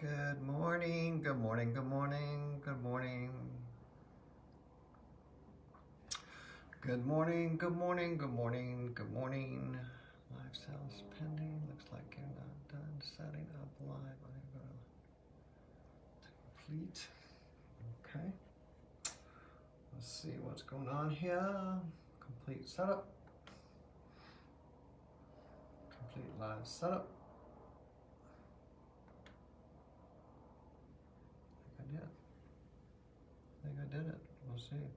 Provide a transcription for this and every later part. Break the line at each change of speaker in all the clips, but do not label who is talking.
Good morning, good morning, good morning, good morning. Good morning, good morning, good morning, good morning. Live sales pending. Looks like you're not done setting up live. I'm going to complete. Okay. Let's see what's going on here. Complete setup. Complete live setup. I think I did it. We'll see.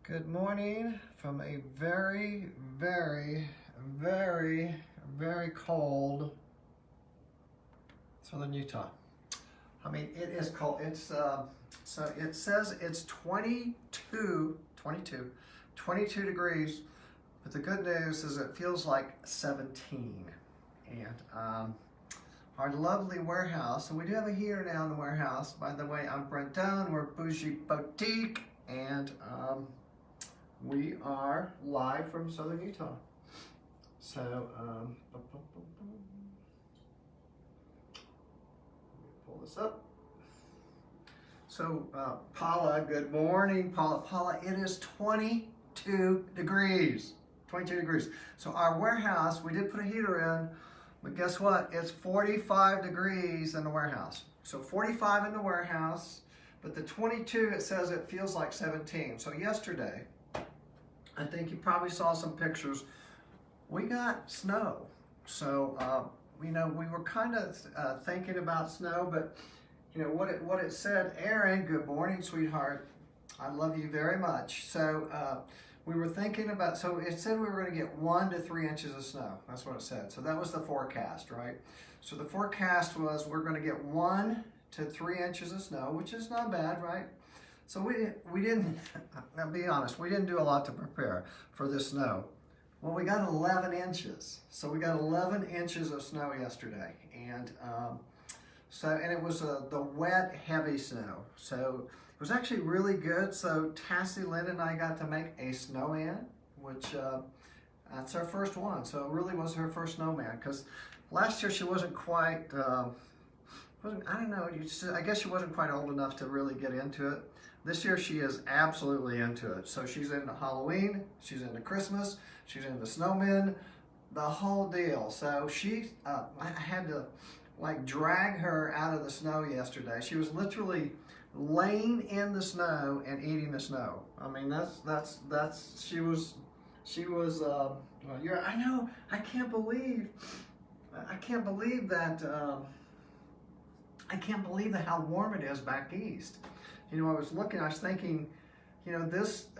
Good morning from a very, very, very, very cold southern Utah. I mean, it is cold. It's so it says it's 22 degrees, but the good news is it feels like 17. And our lovely warehouse, and we do have a heater now in the warehouse. By the way, I'm Brent Dunn. We're Bougie Boutique, and we are live from southern Utah. So, pull this up. So, Paula, good morning, Paula. Paula, it is 22 degrees. 22 degrees. So our warehouse, we did put a heater in, but guess what? It's 45 degrees in the warehouse. So 45 in the warehouse, but the 22, it says it feels like 17. So yesterday, I think you probably saw some pictures. We got snow. So, you know, we were kind of thinking about snow, but you know, what it said, Erin, good morning, sweetheart. I love you very much. So, we were thinking about, so it said we were going to get 1 to 3 inches of snow. That's what it said. So that was the forecast, right? So the forecast was we're going to get 1 to 3 inches of snow, which is not bad, right? So we didn't, I'll be honest, we didn't do a lot to prepare for this snow. Well, we got 11 inches. So we got 11 inches of snow yesterday. And and it was the wet, heavy snow. So it was actually really good. So Tassie, Lynn, and I got to make a snowman, which that's our first one. So it really was her first snowman, because last year she wasn't quite, I don't know, I guess she wasn't quite old enough to really get into it. This year she is absolutely into it. So she's into Halloween, she's into Christmas, she's into snowmen, the whole deal. So I had to like drag her out of the snow yesterday. She was literally laying in the snow and eating the snow. I mean, she was well, I know, I can't believe that how warm it is back east. You know, I was thinking, you know,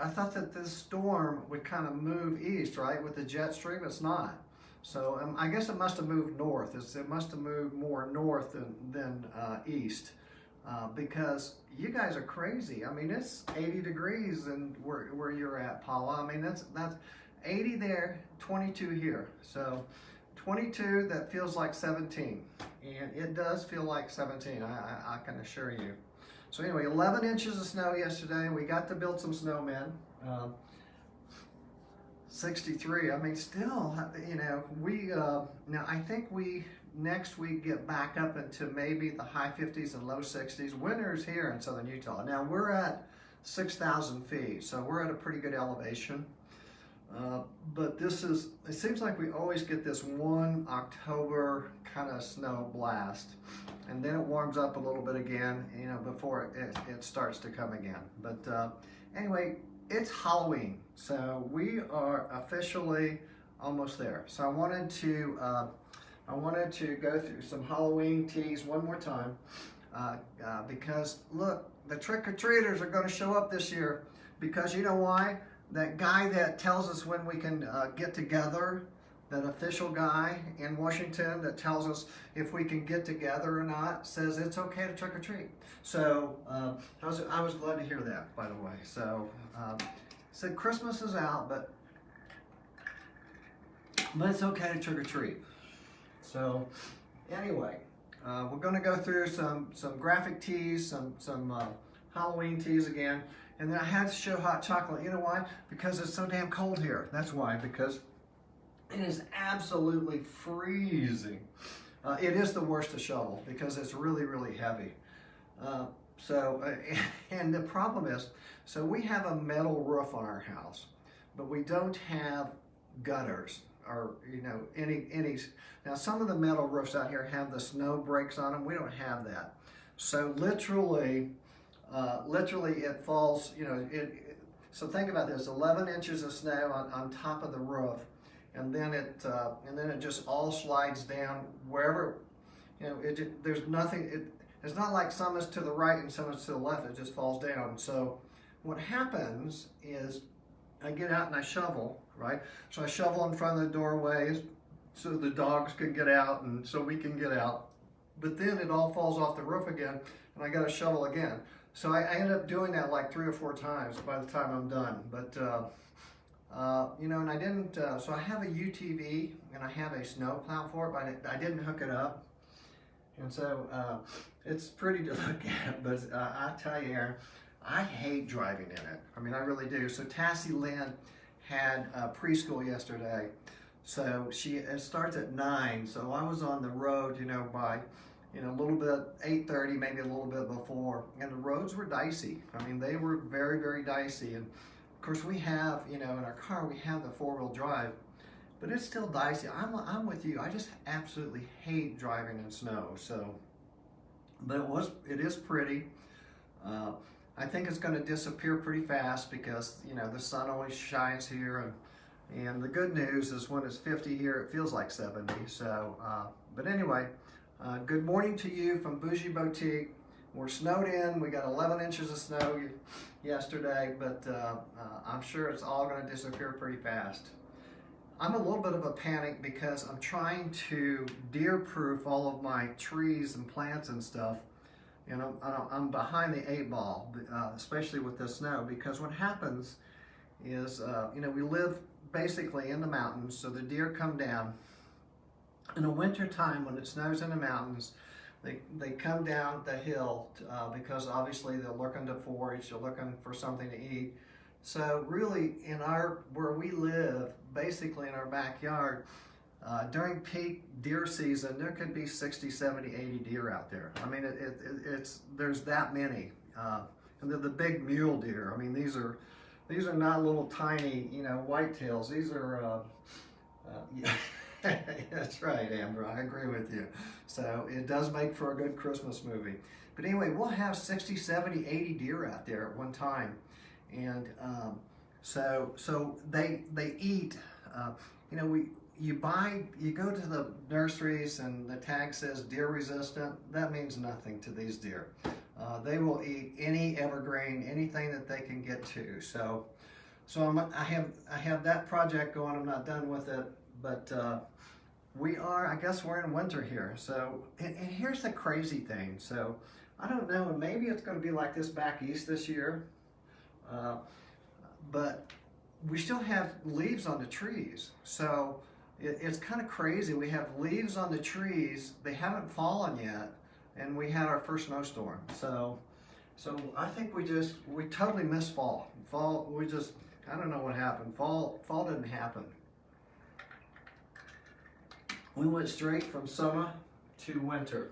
I thought that this storm would kind of move east, right, with the jet stream. It's not. So I guess it must have moved north. It must have moved more north than east, because you guys are crazy. I mean, it's 80 degrees and where you're at, Paula. I mean, that's 80 there, 22 here. So 22, that feels like 17, and it does feel like 17. I can assure you. So anyway, 11 inches of snow yesterday. We got to build some snowmen. 63. I mean, still, you know, now I think next week get back up into maybe the high 50s and low 60s. Winter's here in southern Utah. Now we're at 6,000 feet, so we're at a pretty good elevation. But it seems like we always get this 1 October kind of snow blast, and then it warms up a little bit again, you know, before it starts to come again. But anyway, it's Halloween, so we are officially almost there. So I wanted to go through some Halloween teas one more time, because look, the trick-or-treaters are going to show up this year, because you know why? That guy that tells us when we can get together, that official guy in Washington that tells us if we can get together or not, says it's okay to trick or treat. So I was glad to hear that, by the way. So said Christmas is out, but it's okay to trick or treat. So anyway, we're going to go through some graphic teas, some Halloween teas again. And then I had to show hot chocolate. You know why? Because it's so damn cold here. That's why, because It is absolutely freezing. It is the worst to shovel because it's really, really heavy. And the problem is, so we have a metal roof on our house, but we don't have gutters or, you know, any. Now some of the metal roofs out here have the snow breaks on them. We don't have that. So literally it falls, you know, so think about this, 11 inches of snow on top of the roof, and then it just all slides down wherever, you know, there's nothing, it's not like some is to the right and some is to the left, it just falls down. So what happens is I get out and I shovel, right? So I shovel in front of the doorways so the dogs can get out and so we can get out. But then it all falls off the roof again and I got to shovel again. So I end up doing that like 3 or 4 times by the time I'm done. But, you know, and I didn't, so I have a UTV and I have a snow plow for it, but I didn't hook it up. And so it's pretty to look at, but I tell you, Aaron, I hate driving in it. I mean, I really do. So Tassie Lynn had preschool yesterday. So it starts at 9. So I was on the road, you know, by, you know, a little bit, 8:30, maybe a little bit before. And the roads were dicey. I mean, they were very, very dicey. And of course we have, you know, in our car, we have the 4-wheel drive, but it's still dicey. I'm with you. I just absolutely hate driving in snow. So, but it is pretty. I think it's going to disappear pretty fast because, you know, the sun always shines here, and the good news is when it's 50 here, it feels like 70. So, but anyway, good morning to you from Bougie Boutique. We're snowed in. We got 11 inches of snow yesterday, but I'm sure it's all going to disappear pretty fast. I'm a little bit of a panic because I'm trying to deer-proof all of my trees and plants and stuff. And I'm behind the 8 ball, especially with the snow, because what happens is, you know, we live basically in the mountains, so the deer come down. In the winter time, when it snows in the mountains, they come down the hill because obviously they're looking to forage, they're looking for something to eat. So really, where we live, basically in our backyard, during peak deer season, there could be 60, 70, 80 deer out there. I mean, there's that many. And they're the big mule deer. I mean, these are not little tiny, you know, whitetails. These are, yeah, that's right, Amber, I agree with you. So it does make for a good Christmas movie. But anyway, we'll have 60, 70, 80 deer out there at one time. And so they eat, you know, you go to the nurseries and the tag says deer resistant. That means nothing to these deer. They will eat any evergreen, anything that they can get to. So I have that project going. I'm not done with it, but I guess we're in winter here. So, and here's the crazy thing. So I don't know, maybe it's going to be like this back east this year, but we still have leaves on the trees. So it's kind of crazy. We have leaves on the trees. They haven't fallen yet, and we had our first snowstorm. So I think we totally missed fall. I don't know what happened. Fall didn't happen. We went straight from summer to winter,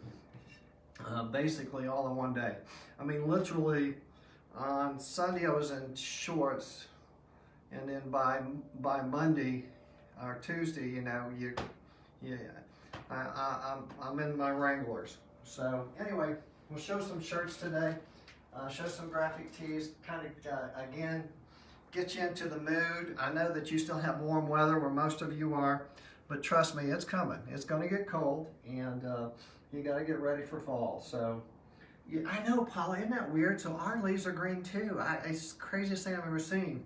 basically all in one day. I mean, literally on Sunday I was in shorts, and then by Monday or Tuesday, you know, I'm in my Wranglers. So anyway, we'll show some shirts today, show some graphic tees, kind of again get you into the mood. I know that you still have warm weather where most of you are, but trust me, it's coming. It's going to get cold, and you got to get ready for fall. So yeah, I know, Paula, isn't that weird? So our leaves are green too. It's the craziest thing I've ever seen.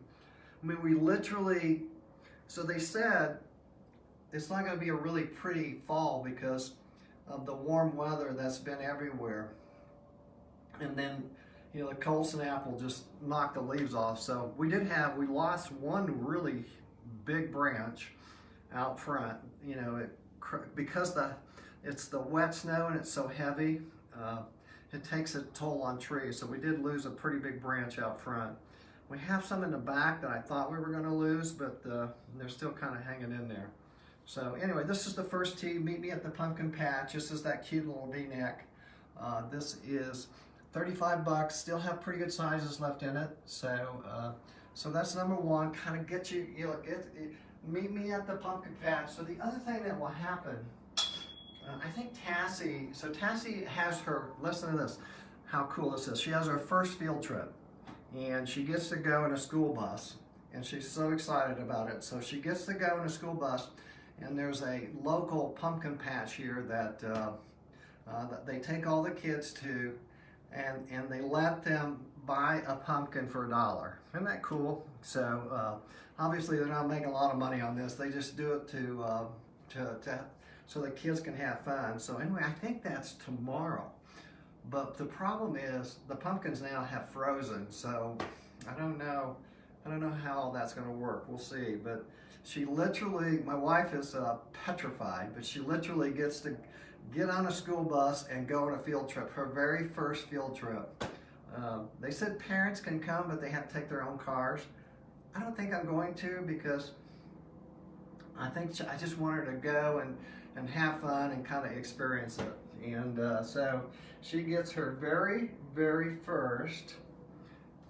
I mean, we literally, so they said it's not going to be a really pretty fall because of the warm weather that's been everywhere. And then, you know, the cold snap will just knock the leaves off. So we lost one really big branch out front, you know, because it's the wet snow and it's so heavy, it takes a toll on trees. So we did lose a pretty big branch out front. We have some in the back that I thought we were going to lose, but they're still kind of hanging in there. So anyway, this is the first tee. Meet me at the pumpkin patch. This is that cute little V-neck. This is 35 bucks. Still have pretty good sizes left in it. So so that's number one. Kind of get you, meet me at the pumpkin patch. So the other thing that will happen, I think Tassie. So Tassie has her. Listen to this. How cool this is. She has her first field trip, and she gets to go in a school bus, and she's so excited about it. So she gets to go in a school bus. And there's a local pumpkin patch here that they take all the kids to, and they let them buy a pumpkin for $1. Isn't that cool? So obviously they're not making a lot of money on this. They just do it so the kids can have fun. So anyway, I think that's tomorrow. But the problem is the pumpkins now have frozen. So I don't know how that's going to work. We'll see. But she literally, my wife is petrified, but she literally gets to get on a school bus and go on a field trip, her very first field trip. They said parents can come, but they have to take their own cars. I don't think I'm going to, because I just want her to go and have fun and kind of experience it. And so she gets her very, very first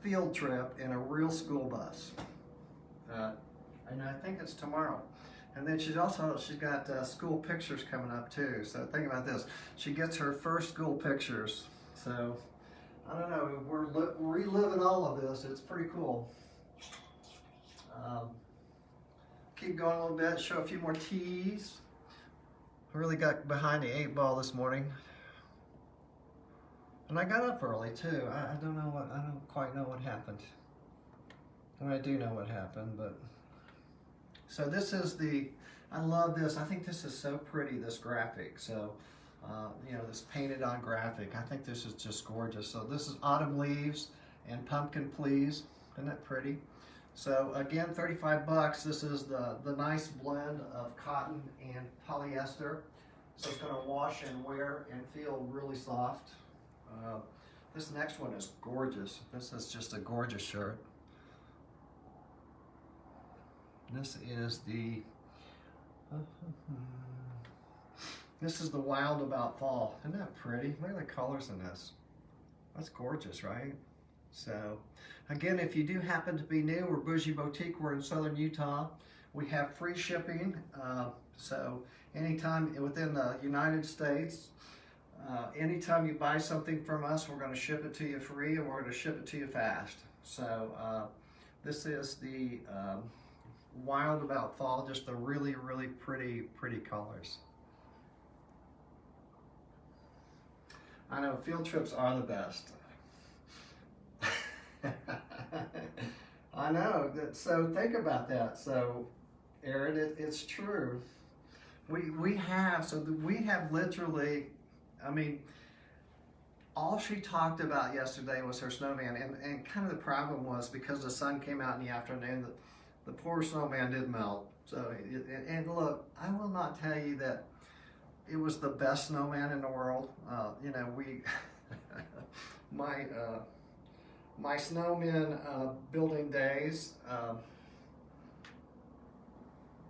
field trip in a real school bus. And I think it's tomorrow. And then she's got school pictures coming up too. So think about this. She gets her first school pictures. So I don't know, we're reliving all of this. It's pretty cool. Keep going a little bit, show a few more teas. I really got behind the 8 ball this morning. And I got up early too. I don't quite know what happened. And I do know what happened, but. So this is I love this. I think this is so pretty, this graphic. So, this painted on graphic. I think this is just gorgeous. So this is autumn leaves and pumpkin please. Isn't that pretty? So again, 35 bucks. This is the nice blend of cotton and polyester. So it's gonna wash and wear and feel really soft. This next one is gorgeous. This is just a gorgeous shirt. This is the Wild About Fall. Isn't that pretty? Look at the colors in this. That's gorgeous, right? So, again, if you do happen to be new, we're Bougie Boutique. We're in Southern Utah. We have free shipping. So, anytime within the United States, anytime you buy something from us, we're going to ship it to you free, and we're going to ship it to you fast. So, this is the Wild About Fall, just the really, really pretty colors. I know field trips are the best. I know. So think about that. So, Aaron, it's true. We have literally, I mean, all she talked about yesterday was her snowman, and kind of the problem was because the sun came out in the afternoon, the poor snowman did melt. So, and look, I will not tell you that it was the best snowman in the world. My snowman building days.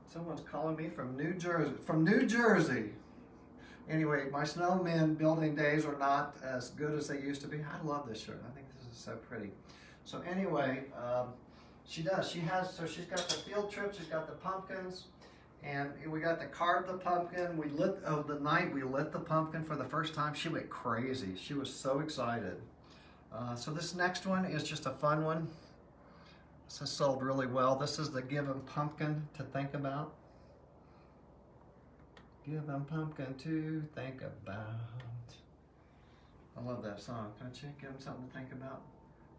Someone's calling me from New Jersey. Anyway, my snowman building days are not as good as they used to be. I love this shirt. I think this is so pretty. So anyway. She does. She's got the field trip. She's got the pumpkins, and we got to carve the pumpkin. The night we lit the pumpkin for the first time. She went crazy. She was so excited. So this next one is just a fun one. This has sold really well. This is the Give 'em Pumpkin to Think About. Give 'em pumpkin to think about. I love that song, don't you? Give 'em something to think about.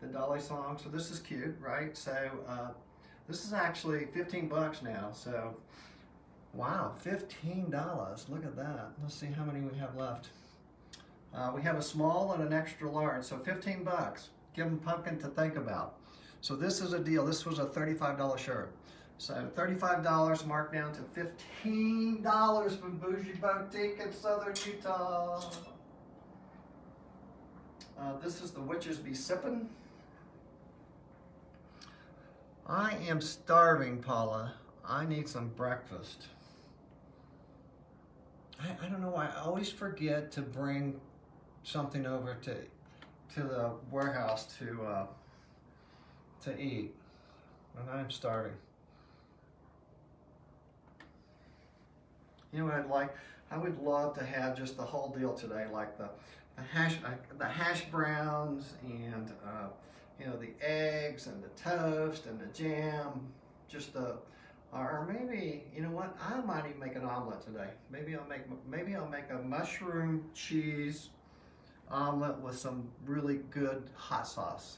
The Dolly song. So this is cute, right? So this is actually 15 bucks now. So wow, $15. Look at that. Let's see how many we have left. We have a small and an extra large. So 15 bucks. Give 'em pumpkin to think about. So this is a deal. This was a $35 shirt. So $35 marked down to $15 from Bougie Boutique in Southern Utah. This is the Witches Be Sippin'. I am starving, Paula. I need some breakfast. I don't know why I always forget to bring something over to the warehouse to eat, and I'm starving. You know what I'd like? I would love to have just the whole deal today, like the hash browns and you know, the eggs and the toast and the jam, just the. Or maybe, you know what? I might even make an omelet today. Maybe I'll make a mushroom cheese omelet with some really good hot sauce.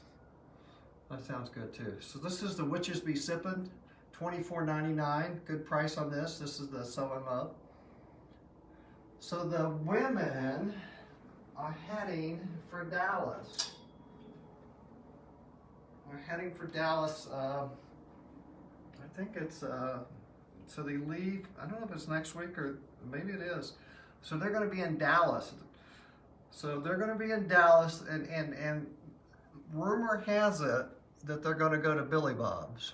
That sounds good too. So this is the Witches Be Sippin', $24.99. Good price on this. This is the So in Love. So the women are heading for Dallas. We're heading for Dallas. I think it's, so they leave, I don't know if it's next week or maybe it is. So they're going to be in Dallas. So they're going to be in Dallas, and rumor has it that they're going to go to Billy Bob's.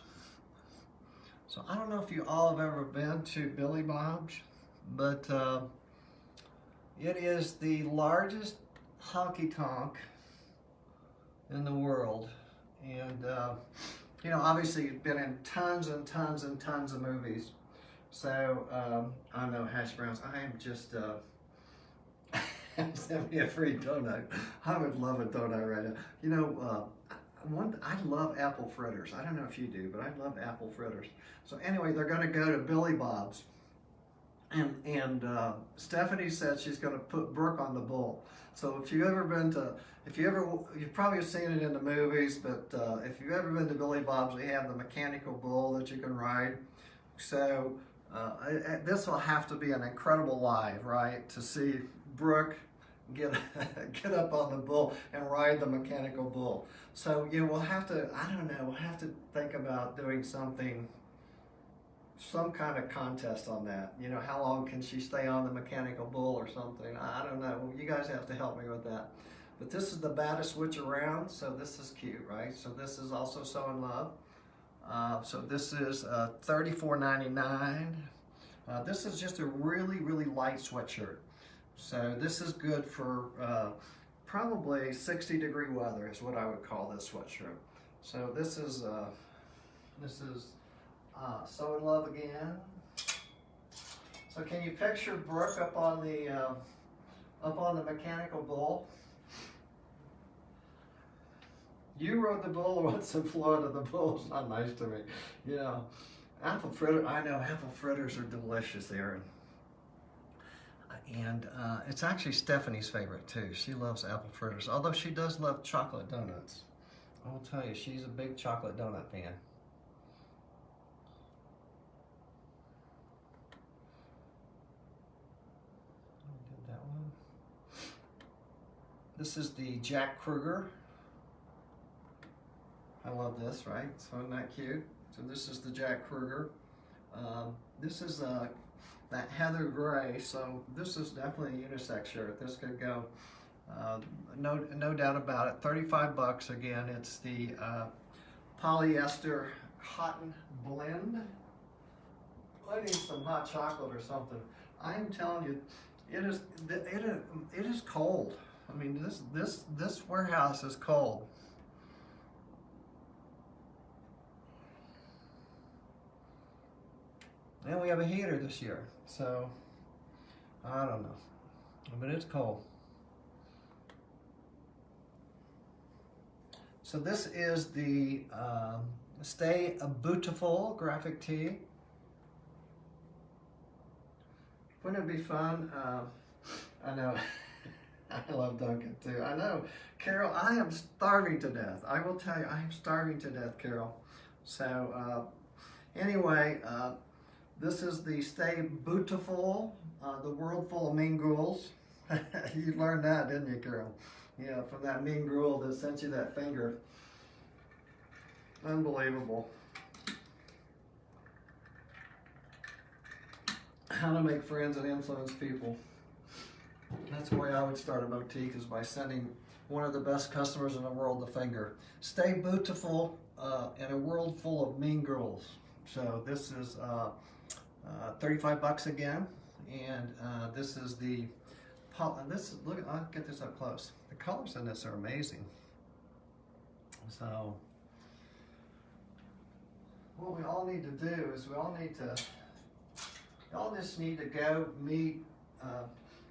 So I don't know if you all have ever been to Billy Bob's, but it is the largest honky tonk in the world. And you know, obviously you've been in tons and tons and tons of movies. So, I know hash browns. I am just, send me a free donut. I would love a donut right now. You know, I love apple fritters. I don't know if you do, but I love apple fritters. So anyway, they're going to go to Billy Bob's. And Stephanie said she's going to put Brooke on the bull. So if you've ever been to, you've probably seen it in the movies, but if you've ever been to Billy Bob's, they have the mechanical bull that you can ride. So this will have to be an incredible live, right? To see Brooke get up on the bull and ride the mechanical bull. So yeah, we'll have to, I don't know, we'll have to think about doing something, some kind of contest on that. You know, how long can she stay on the mechanical bull or something? I don't know. You guys have to help me with that. But this is the baddest witch around, so this is cute, right? So this is also So in Love. So this is $34.99. This is just a really, really light sweatshirt. So this is good for probably 60-degree weather is what I would call this sweatshirt. So this is So in Love again. So can you picture Brooke up on the mechanical bull? You rode the bull once in Florida. The bull's not nice to me. You know, apple fritter. I know apple fritters are delicious there, and it's actually Stephanie's favorite too. She loves apple fritters, although she does love chocolate donuts. I will tell you, she's a big chocolate donut fan. That one. This is the Jack Kruger. I love this, right? So isn't that cute? So this is the Jack Kruger. This is that heather gray, so this is definitely a unisex shirt. This could go, no doubt about it. 35 bucks again. It's the polyester cotton blend. I need some hot chocolate or something. I am telling you, it is cold. I mean, this warehouse is cold. And we have a heater this year, so I don't know, but it's cold. So this is the Stay Bootiful graphic tee. Wouldn't it be fun? I know, I love Duncan too. I know, Carol, I am starving to death. I will tell you, I am starving to death, Carol. So anyway, this is the Stay Bootiful, the world full of mean ghouls. You learned that, didn't you, Carol? Yeah, from that mean ghoul that sent you that finger. Unbelievable. How to make friends and influence people. That's the way I would start a boutique, is by sending one of the best customers in the world the finger. Stay Bootiful in a world full of mean girls. So this is 35 bucks again. And this is the, look, I'll get this up close. The colors in this are amazing. So, what we all need to do is we all just need to go meet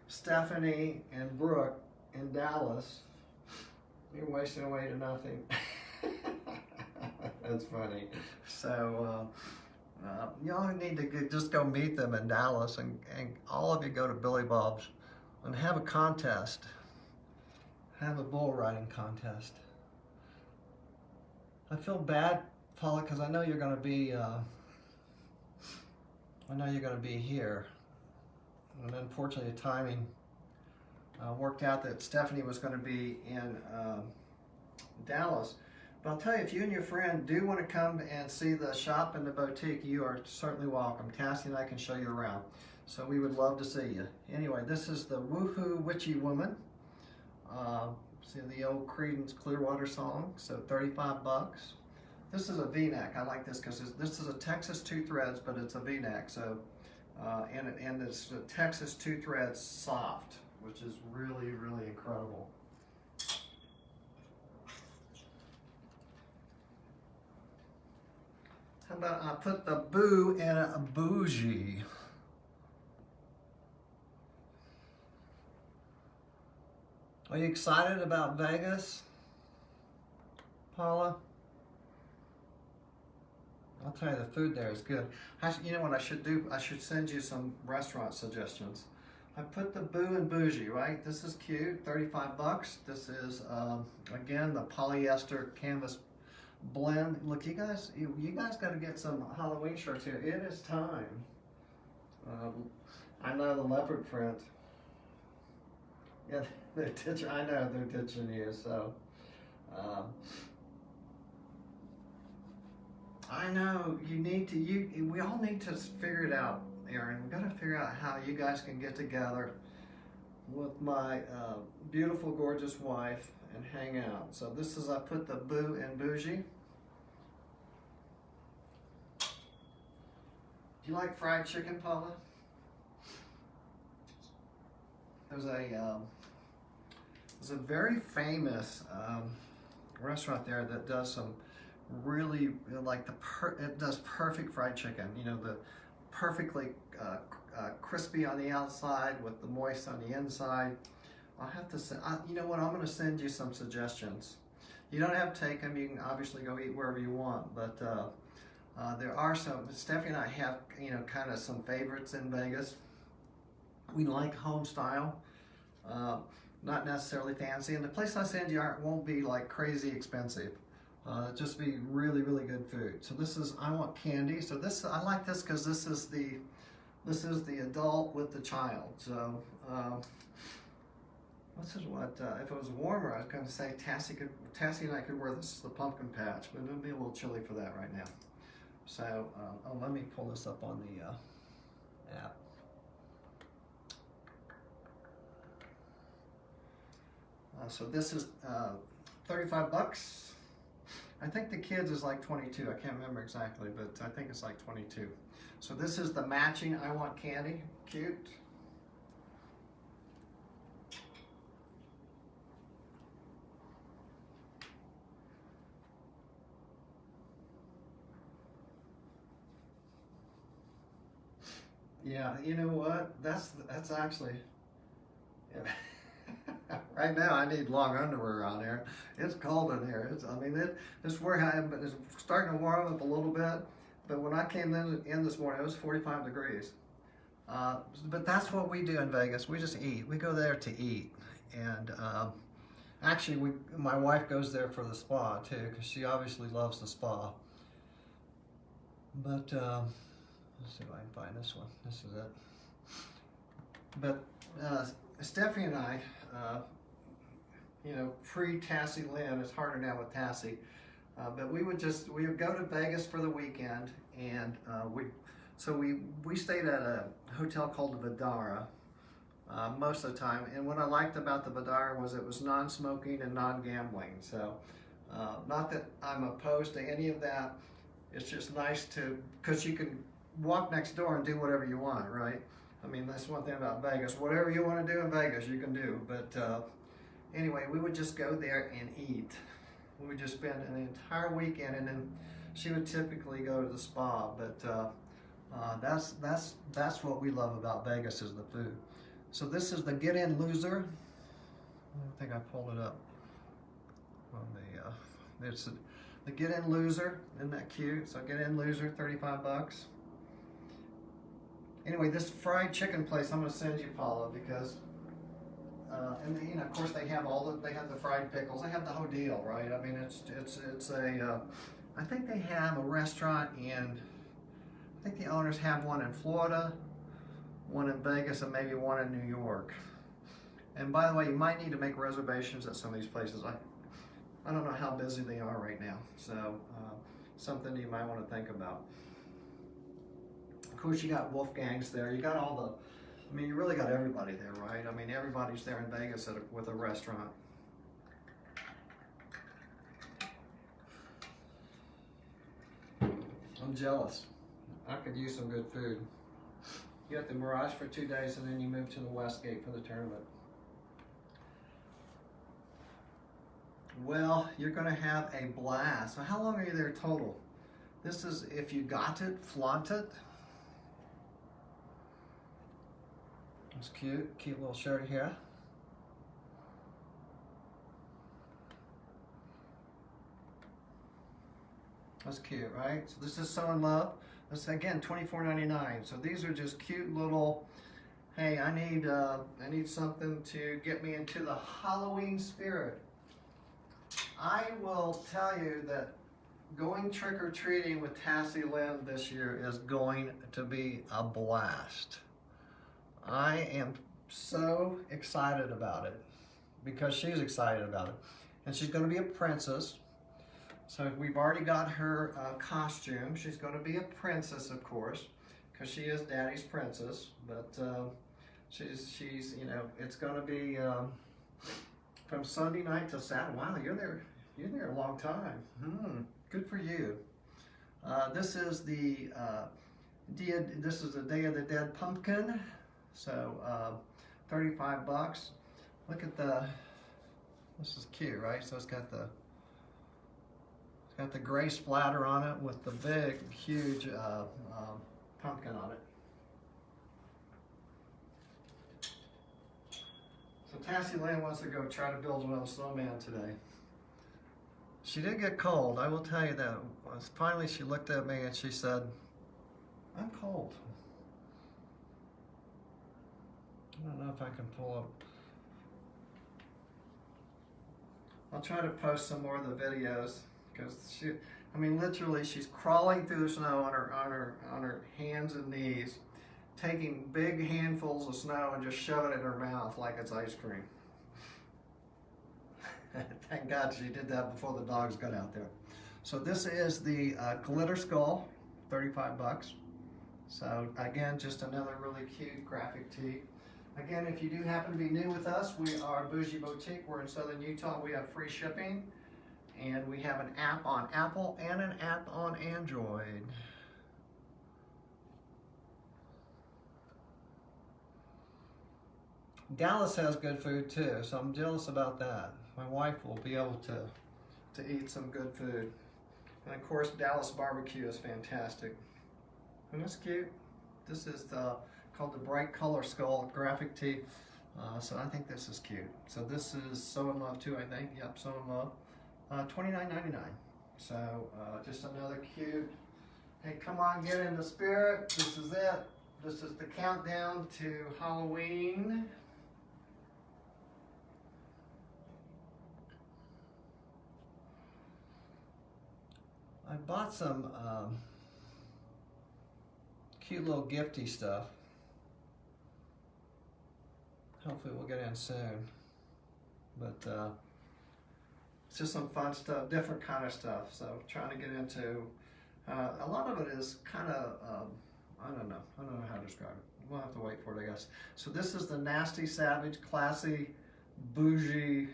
Stephanie and Brooke in Dallas. You're wasting away to nothing. That's funny. So, you all need to just go meet them in Dallas, and all of you go to Billy Bob's and have a contest. Have a bull riding contest. I feel bad, Paula, because I know you're going to be. I know you're going to be here, and unfortunately, the timing worked out that Stephanie was going to be in Dallas. But I'll tell you, if you and your friend do want to come and see the shop and the boutique, you are certainly welcome. Cassie and I can show you around. So we would love to see you. Anyway, this is the Woohoo Witchy Woman. See the old Creedence Clearwater song, so 35 bucks. This is a V-neck. I like this because this is a Texas 2 threads, but it's a V-neck. So, and it's a Texas 2 threads soft, which is really, really incredible. How about I put the Boo in a Bougie? Are you excited about Vegas, Paula? I'll tell you, the food there is good. You know what I should do? I should send you some restaurant suggestions. I put the Boo and Bougie, right? This is cute, 35 bucks. This is, again, the polyester canvas blend. Look, you guys got to get some Halloween shirts here. It is time. I know the leopard print. Yeah, they're ditching. I know they're ditching you. So, I know you need to. We all need to figure it out, Aaron. We got to figure out how you guys can get together with my beautiful, gorgeous wife and hang out. So this is, I put the Boo and Bougie. Do you like fried chicken, Paula? There's a very famous restaurant there that does some really, like, it does perfect fried chicken. You know, the perfectly crispy on the outside with the moist on the inside. I'll have to send, you know what, I'm going to send you some suggestions. You don't have to take them. You can obviously go eat wherever you want, but there are some. Stephanie and I have, you know, kind of some favorites in Vegas. We like home style, not necessarily fancy. And the place I send you won't be like crazy expensive. Just be really, really good food. So this is, I want candy. So this, I like this because this is the adult with the child. So this is what, if it was warmer, I was going to say Tassie and I could wear this, the pumpkin patch, but it'll be a little chilly for that right now. So, oh, let me pull this up on the app. So this is 35 bucks. I think the kids is like 22. I can't remember exactly, but I think it's like 22. So this is the matching I Want Candy. Cute. Yeah, you know what? That's actually, yeah. Right now I need long underwear on there. It's cold in here. This warehouse is starting to warm up a little bit, but when I came in this morning, it was 45 degrees. But that's what we do in Vegas. We just eat. We go there to eat. And actually, my wife goes there for the spa too, because she obviously loves the spa. But let's see if I can find this one. This is it. But Stephanie and I, you know, pre-Tassie Lynn, it's harder now with Tassie, but we would go to Vegas for the weekend, and we stayed at a hotel called the Vidara most of the time. And what I liked about the Vidara was it was non-smoking and non-gambling. So not that I'm opposed to any of that. It's just nice because you can walk next door and do whatever you want, right? I mean, that's one thing about Vegas. Whatever you want to do in Vegas, you can do. But anyway, we would just go there and eat. We would just spend an entire weekend, and then she would typically go to the spa. But that's what we love about Vegas is the food. So this is the Get In Loser. I think I pulled it up on the. It's the Get In Loser. Isn't that cute? So Get In Loser, 35 bucks. Anyway, this fried chicken place, I'm going to send you, Paula, because, and you know, of course, they have the fried pickles. They have the whole deal, right? I mean, it's a, I think they have a restaurant in, I think the owners have one in Florida, one in Vegas, and maybe one in New York. And by the way, you might need to make reservations at some of these places. I don't know how busy they are right now, so something you might want to think about. Of course, you got Wolfgang's there. You got all the, I mean, you really got everybody there, right? I mean, everybody's there in Vegas with a restaurant. I'm jealous. I could use some good food. You got the Mirage for 2 days, and then you move to the Westgate for the tournament. Well, you're going to have a blast. So how long are you there total? This is, if you got it, flaunt it. It's cute, cute little shirt here. That's cute, right? So this is So In Love. This again, $24.99. So these are just cute little, hey, I need something to get me into the Halloween spirit. I will tell you that going trick-or-treating with Tassie Lynn this year is going to be a blast. I am so excited about it because she's excited about it. And she's going to be a princess. So we've already got her costume. She's going to be a princess, of course, because she is Daddy's princess. But she's you know, it's going to be from Sunday night till Saturday. Wow, you're there a long time. Good for you. This is the Day of the Dead pumpkin. So 35 bucks. Look at this is cute, right? So it's got the gray splatter on it with the big, huge pumpkin on it. So Tassie Lynn wants to go try to build another snowman today. She did get cold, I will tell you that. Finally, she looked at me and she said, "I'm cold." I don't know if I can pull up. I'll try to post some more of the videos because I mean, literally, she's crawling through the snow on her hands and knees, taking big handfuls of snow and just shoving it in her mouth like it's ice cream. Thank God she did that before the dogs got out there. So this is the glitter skull, 35 bucks. So again, just another really cute graphic tee. Again, if you do happen to be new with us, we are Bougie Boutique. We're in Southern Utah. We have free shipping, and we have an app on Apple and an app on Android. Dallas has good food too, so I'm jealous about that. My wife will be able to eat some good food. And of course, Dallas barbecue is fantastic. And that's cute. This is called the Bright Color Skull graphic tee. So I think this is cute. So this is So In Love too, I think. Yep, So In Love. $29.99. So just another cute, hey, come on, get in the spirit. This is it. This is the countdown to Halloween. I bought some cute little gifty stuff. Hopefully we'll get in soon. But it's just some fun stuff, different kind of stuff. So trying to get into, a lot of it is kind of, I don't know how to describe it. We'll have to wait for it, I guess. So this is the Nasty Savage, Classy, Bougie,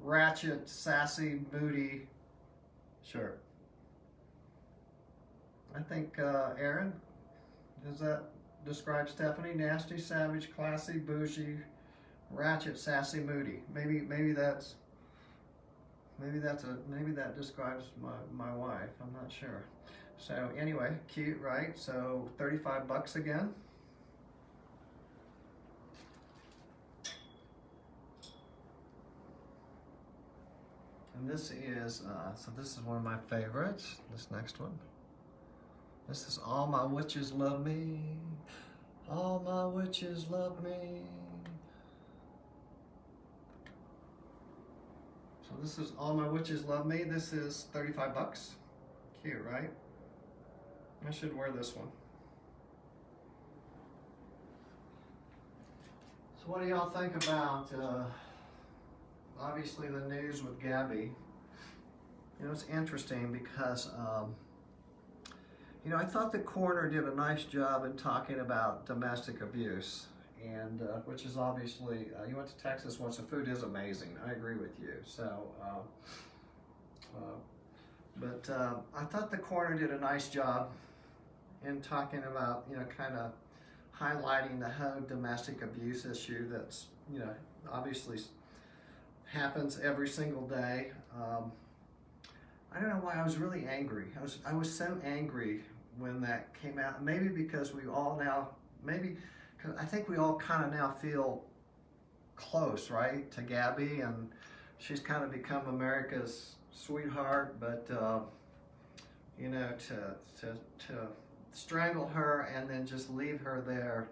Ratchet, Sassy, Moody shirt. I think, Aaron, is that describes Stephanie: nasty, savage, classy, bougie, ratchet, sassy, moody. Maybe that describes my wife. I'm not sure. So anyway, cute, right? So 35 bucks again. And this is this is one of my favorites. This next one. This is All My Witches Love Me. All my witches love me. So this is All My Witches Love Me. This is 35 bucks. Cute, right? I should wear this one. So what do y'all think about, obviously the news with Gabby? You know, it's interesting because, you know, I thought the coroner did a nice job in talking about domestic abuse, and which is obviously, you went to Texas once, the food is amazing. I agree with you. So, but I thought the coroner did a nice job in talking about, you know, kind of highlighting the whole domestic abuse issue that's, you know, obviously happens every single day. I don't know why I was really angry. I was so angry when that came out. Maybe because we all now, cause I think we all kind of now feel close, right, to Gabby, and she's kind of become America's sweetheart. But you know, to strangle her and then just leave her there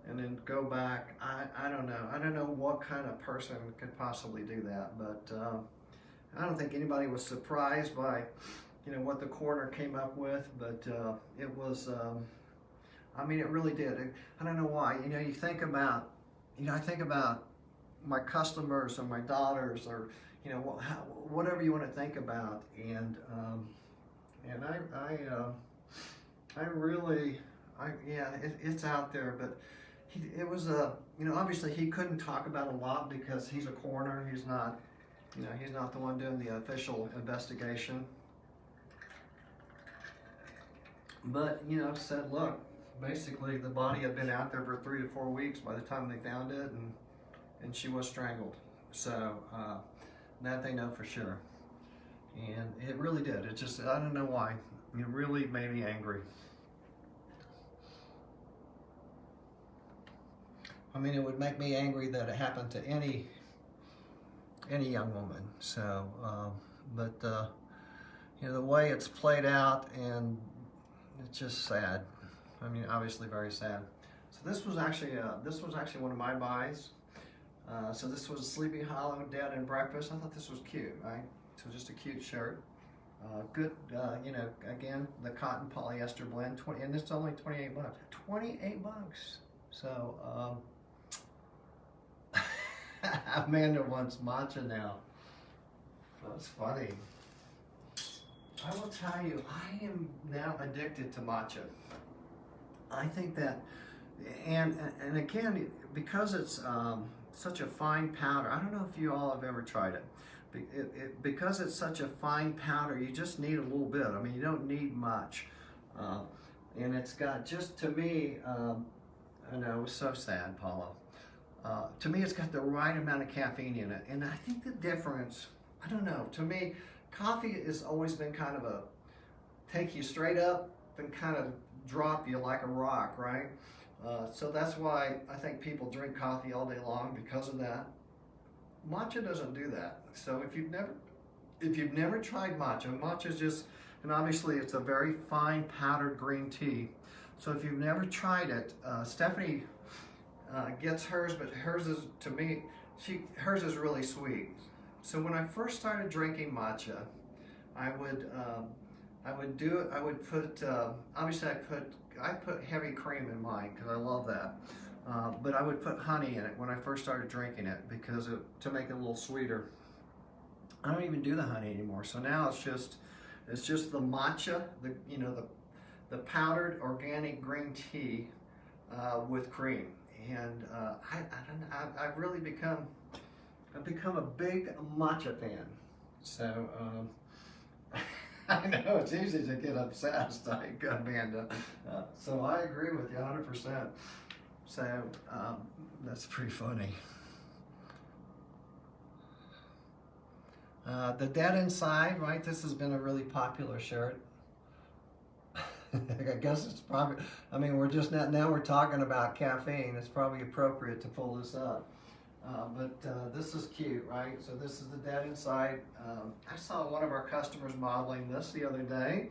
and then go back, I don't know. I don't know what kind of person could possibly do that, but I don't think anybody was surprised by, you know, what the coroner came up with, but it was, I mean, it really did. I don't know why. You know, you think about, you know, I think about my customers or my daughters, or, you know, whatever you want to think about, and I really, yeah, it's out there, but it was you know, obviously he couldn't talk about a lot because he's a coroner. He's not, you know, he's not the one doing the official investigation. But, you know, said, look, basically the body had been out there for 3 to 4 weeks by the time they found it, and she was strangled. So that they know for sure. And it really did. It just, I don't know why. It really made me angry. I mean, it would make me angry that it happened to any young woman. So, but you know, the way it's played out, and it's just sad. I mean, obviously very sad. So this was actually one of my buys. So this was Sleepy Hollow Dead and Breakfast. I thought this was cute, right? So just a cute shirt. Good, you know, again, the cotton polyester blend, and it's only 28 bucks. 28 bucks. So, Amanda wants matcha now. That's funny. I will tell you, I am now addicted to matcha. I think that, and again, because it's such a fine powder, I don't know if you all have ever tried it. Because it's such a fine powder, you just need a little bit. I mean, you don't need much. And it's got, just to me, I know, it was so sad, Paula. To me, it's got the right amount of caffeine in it. And I think the difference, I don't know, to me, coffee has always been kind of a take you straight up and kind of drop you like a rock, right? So that's why I think people drink coffee all day long, because of that. Matcha doesn't do that. So if you've never tried matcha, matcha is just, and obviously it's a very fine powdered green tea. So if you've never tried it, Stephanie gets hers, but hers is, to me, hers is really sweet. So when I first started drinking matcha, I would put, obviously I put heavy cream in mine because I love that. But I would put honey in it when I first started drinking it, because to make it a little sweeter. I don't even do the honey anymore. So now it's just the matcha, the powdered organic green tea with cream. And I've really become a big matcha fan. So I know it's easy to get obsessed, Amanda. So I agree with you 100%. So that's pretty funny. The Dead Inside, right? This has been a really popular shirt. I guess it's probably, I mean, we're just now we're talking about caffeine. It's probably appropriate to pull this up. But this is cute, right? So this is the Dead Inside. I saw one of our customers modeling this the other day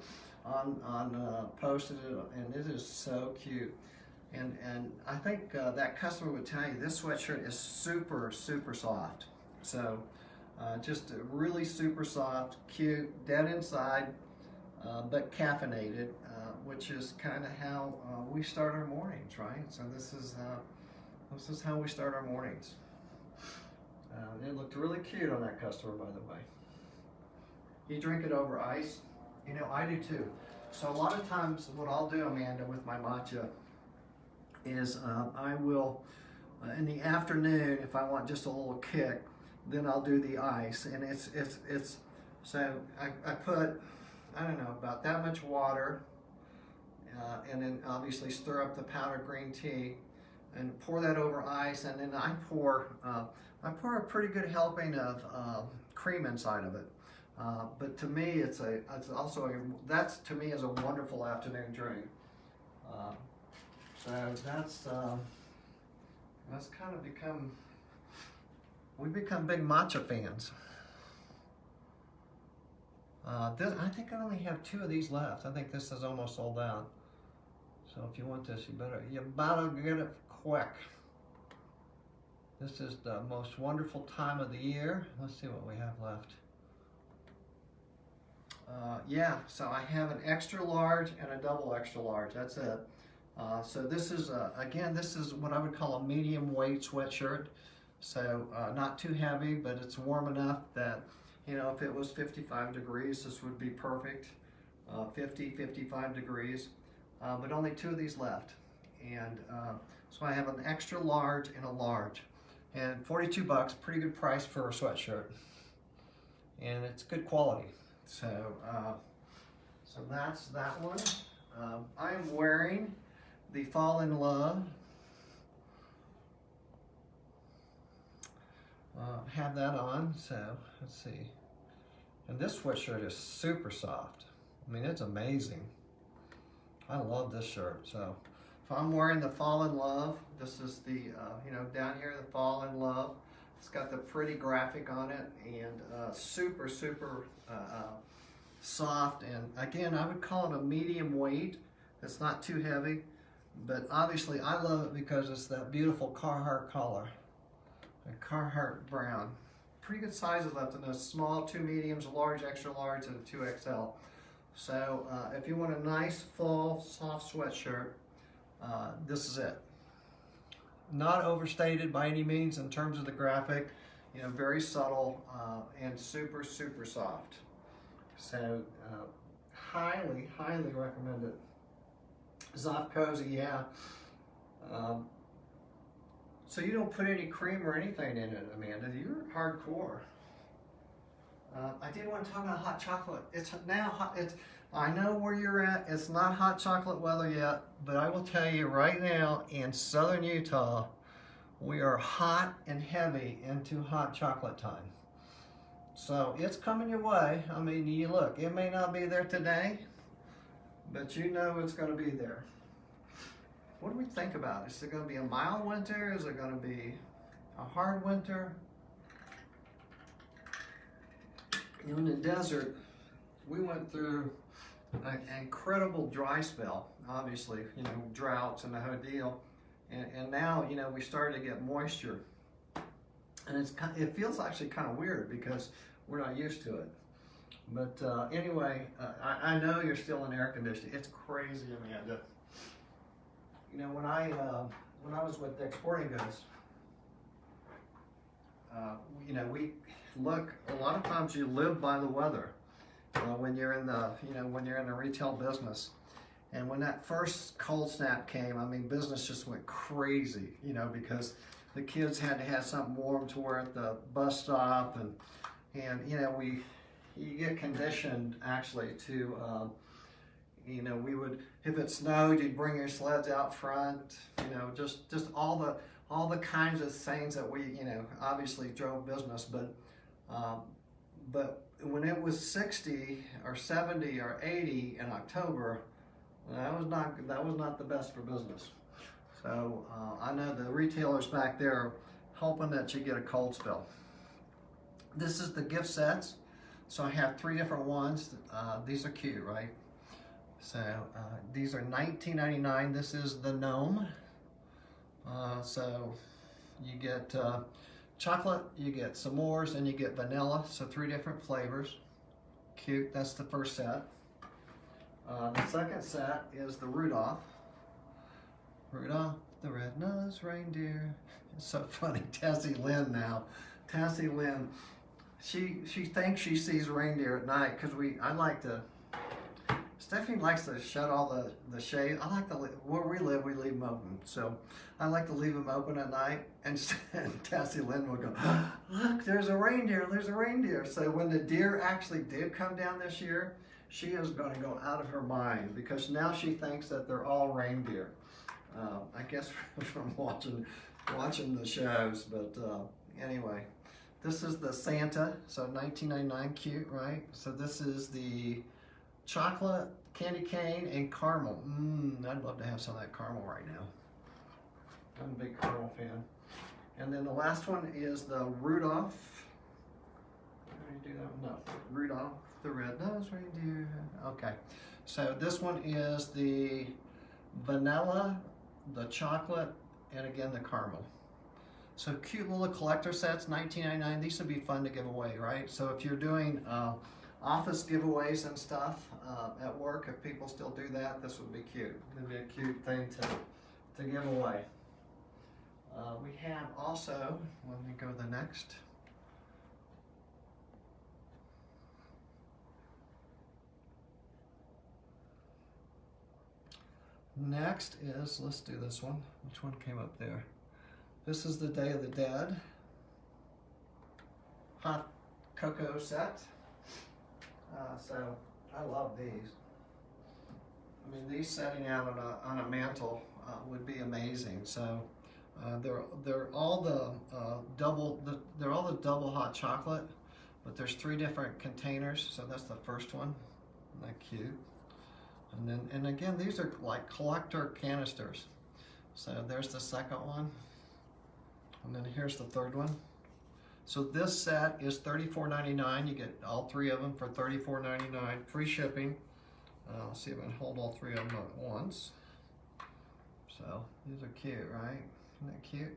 posted it, and it is so cute. And I think that customer would tell you this sweatshirt is super, super soft. So just really super soft, cute, dead inside, but caffeinated, which is kind of how we start our mornings, right? So this is how we start our mornings. It looked really cute on that customer, by the way. You drink it over ice? You know, I do too. So a lot of times what I'll do, Amanda, with my matcha is I will, in the afternoon, if I want just a little kick, then I'll do the ice. And it's so I put, I don't know, about that much water, and then obviously stir up the powdered green tea and pour that over ice, and then I pour a pretty good helping of cream inside of it. But to me, it's also that's to me is a wonderful afternoon drink. So that's kind of we've become big matcha fans. I think I only have 2 of these left. I think this is almost sold out. So if you want this, you better get it quick. This is the most wonderful time of the year. Let's see what we have left. Yeah, so I have an extra large and a double extra large. That's it. So this is, again, this is what I would call a medium weight sweatshirt. So not too heavy, but it's warm enough that, you know, if it was 55 degrees, this would be perfect. 55 degrees. But only 2 of these left. And so I have an extra large and a large. And 42 bucks, pretty good price for a sweatshirt. And it's good quality. So, so that's that one. I am wearing the Fall in Love. Have that on, so let's see. And this sweatshirt is super soft. I mean, it's amazing. I love this shirt. So I'm wearing the Fall in Love. This is the, you know, down here, the Fall in Love. It's got the pretty graphic on it, and super, super soft. And again, I would call it a medium weight. It's not too heavy, but obviously I love it because it's that beautiful Carhartt color, a Carhartt brown. Pretty good sizes left in those: small, 2 mediums, a large, extra large, and a 2XL. So if you want a nice, full, soft sweatshirt, this is it. Not overstated by any means in terms of the graphic, you know, very subtle and super, super soft. So highly, highly recommend it. Soft, cozy, yeah. So you don't put any cream or anything in it, Amanda. You're hardcore. I did want to talk about hot chocolate. It's now hot. I know where you're at. It's not hot chocolate weather yet, but I will tell you right now, in southern Utah, we are hot and heavy into hot chocolate time. So it's coming your way. I mean, you look, it may not be there today, but you know it's going to be there. What do we think about it? Is it going to be a mild winter? Is it going to be a hard winter? You know, in the desert, we went through an incredible dry spell, obviously, you know, droughts and the whole deal. And now, you know, we started to get moisture. And it feels actually kind of weird because we're not used to it. But anyway, I know you're still in air conditioning. It's crazy, Amanda. You know, when I was with Dick's Sporting Goods, you know, we look, a lot of times you live by the weather when you're in the, you know, when you're in the retail business. And when that first cold snap came, I mean, business just went crazy, you know, because the kids had to have something warm to wear at the bus stop, and you know, you get conditioned actually to, you know, we would, if it snowed, you'd bring your sleds out front, you know, just all the kinds of things that we, you know, obviously drove business, but when it was 60 or 70 or 80 in October, that was not the best for business. So I know the retailers back there are hoping that you get a cold spell. This is the gift sets. So I have 3 different ones. These are cute, right? So these are $19.99. This is the gnome. So you get chocolate, you get s'mores, and you get vanilla. So 3 different flavors. Cute. That's the first set. The second set is the Rudolph. Rudolph the red-nosed reindeer. It's so funny. Tessie Lynn now. Tessie Lynn. She thinks she sees reindeer at night because I like to. Stephanie likes to shut all the shade. I like to, where we live, we leave them open. So I like to leave them open at night. And Tessie Lynn will go, look, there's a reindeer, there's a reindeer. So when the deer actually did come down this year, she is going to go out of her mind because now she thinks that they're all reindeer. I guess from watching the shows, but anyway. This is the Santa, so $19.99, cute, right? So this is the chocolate, candy cane, and caramel. I'd love to have some of that caramel right now. I'm a big caramel fan. And then the last one is the Rudolph. Did I do that one? No, Rudolph the red-nosed reindeer. Okay, so this one is the vanilla, the chocolate, and again the caramel. So cute little collector sets, $19.99. These would be fun to give away, right? So if you're doing office giveaways and stuff at work, if people still do that, this would be cute. It'd be a cute thing to give away. We have also, let me go to the next. Next is, let's do this one. Which one came up there? This is the Day of the Dead hot cocoa set. So I love these. I mean, these setting out on a mantle would be amazing. So they're all the double hot chocolate, but there's 3 different containers. So that's the first one. Isn't that cute? And again, these are like collector canisters. So there's the second one. And then here's the third one. So this set is $34.99. You get all 3 of them for $34.99. Free shipping. Let's see if I can hold all 3 of them at once. So these are cute, right? Isn't that cute?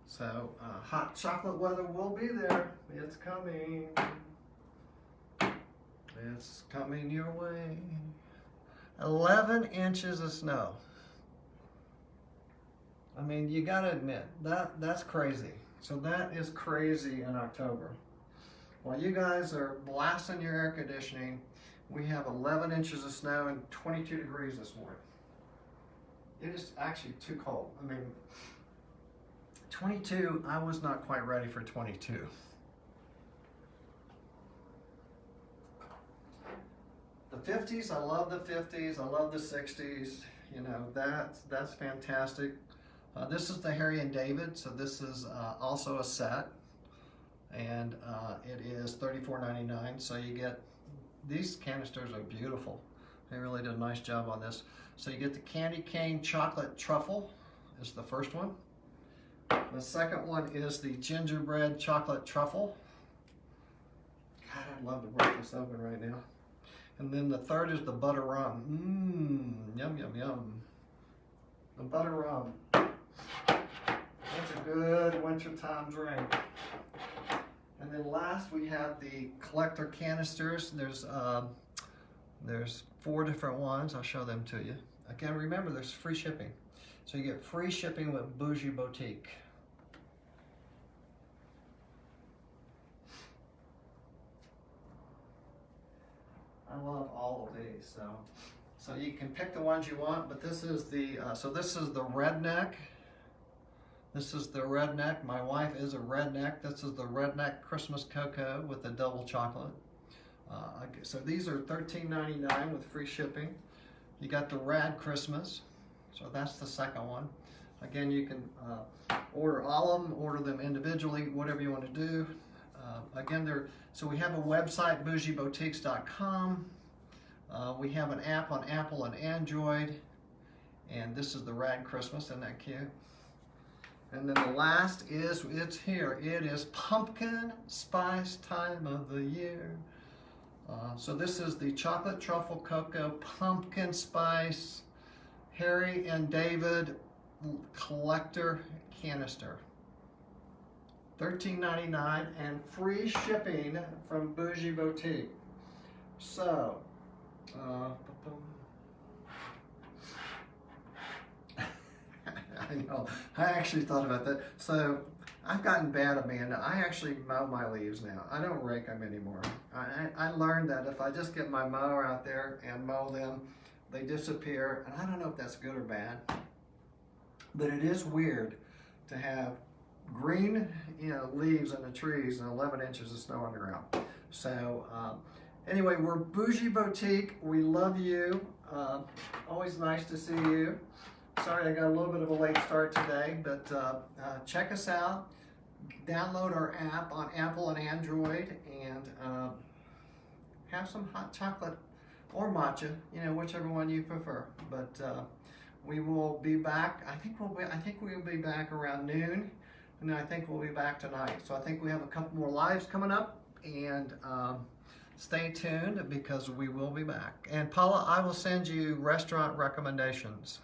So hot chocolate weather will be there. It's coming. It's coming your way. 11 inches of snow. I mean, you gotta admit, that's crazy. So that is crazy in October. While you guys are blasting your air conditioning, we have 11 inches of snow and 22 degrees this morning. It is actually too cold. I mean, 22, I was not quite ready for 22. The 50s, I love the 50s, I love the 60s. You know, that's fantastic. This is the Harry and David, so this is also a set, and it is $34.99. So you get, these canisters are beautiful. They really did a nice job on this. So you get the candy cane chocolate truffle is the first one. The second one is the gingerbread chocolate truffle. God, I'd love to break this open right now. And then the third is the butter rum. Yum, yum, yum. The butter rum. That's a good wintertime drink. And then last we have the collector canisters. There's 4 different ones. I'll show them to you. Again, remember there's free shipping. So you get free shipping with Bougie Boutique. I love all of these. So you can pick the ones you want, but this is the this is the redneck. This is the redneck. My wife is a redneck. This is the redneck Christmas cocoa with the double chocolate. So these are $13.99 with free shipping. You got the Rad Christmas, so that's the second one. Again, you can order all of them, order them individually, whatever you want to do. Again, so we have a website, bougieboutiques.com. We have an app on Apple and Android, and this is the Rad Christmas. Isn't that cute? And then the last is, it's here. It is pumpkin spice time of the year. So this is the chocolate truffle cocoa pumpkin spice Harry and David collector canister. $13.99 and free shipping from Bougie Boutique. So, I know, I actually thought about that. So, I've gotten bad, Amanda. I actually mow my leaves now. I don't rake them anymore. I learned that if I just get my mower out there and mow them, they disappear. And I don't know if that's good or bad, but it is weird to have green, leaves in the trees and 11 inches of snow on the ground. So anyway, we're Bougie Boutique. We love you. Always nice to see you. Sorry I got a little bit of a late start today, but check us out. Download our app on Apple and Android, and have some hot chocolate or matcha, whichever one you prefer. But we will be back. I think we'll be back around noon, and I think we'll be back tonight. So I think we have a couple more lives coming up, and stay tuned because we will be back. And Paula, I will send you restaurant recommendations.